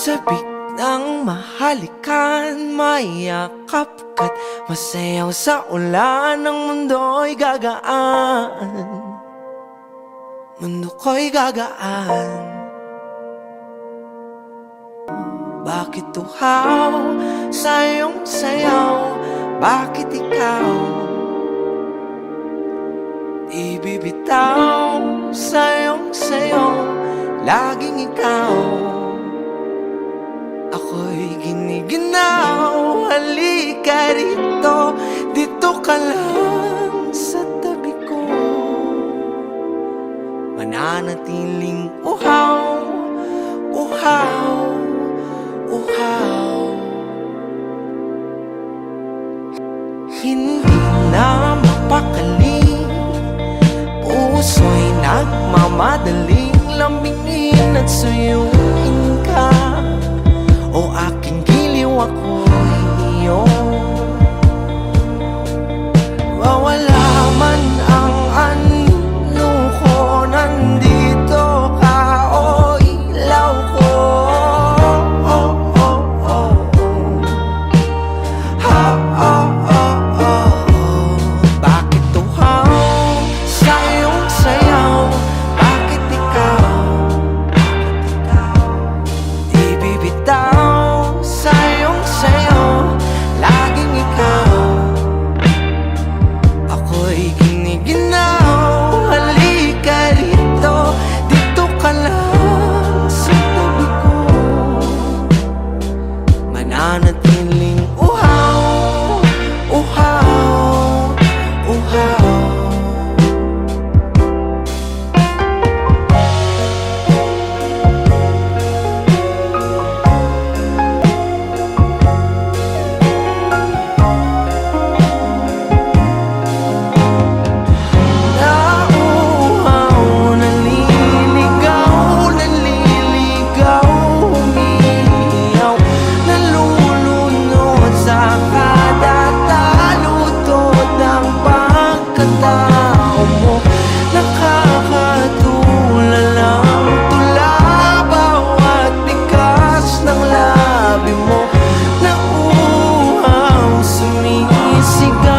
Sabik ng mahalikan, mayakap ka't masayaw sa ulan. Ang mundo'y gagaan, mundo ko'y gagaan. Bakit tuhaw sa iyong sayaw? Bakit ikaw di bibitaw sa iyong sayaw? Laging ikaw, ako'y giniginaw. Halika rito, dito ka lang sa tabi ko. Mananatiling uhaw, uhaw, uhaw. Hindi na mapakali, puso'y nagmamadaling lambingin at suyuin ka. O aking giliw, ako'y iyo. Mawala man ang ano ko, nandito ka, o ilaw ko. Bakit tuhaw sa iyong sayaw? Bakit ikaw di bibitaw sa iyong sayaw? Laging ikaw, ako'y giniginaw. Halika rito, dito ka lang sa tabi ko. Mananatiling uhaw, uhaw, uhaw. Nauuhaw, naliligaw, naliligaw, umiiyaw, nalulunod sa kada taludtod ng pagkatao mo. Nakakatulalang tula bawat bigas ng labi mo. Nauuhaw, sumisigaw.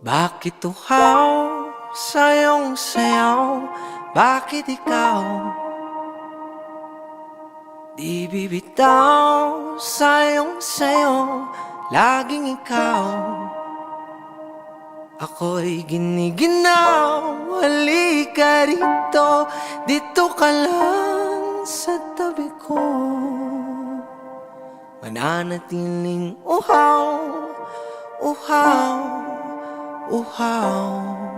Bakit tuhaw sa iyong sayaw? Bakit ikaw di bibitaw sa iyong sayaw? Laging ikaw, ako'y giniginaw. Halika rito, dito ka lang sa tabi ko. Mananatiling uhaw, uhaw, uhaw.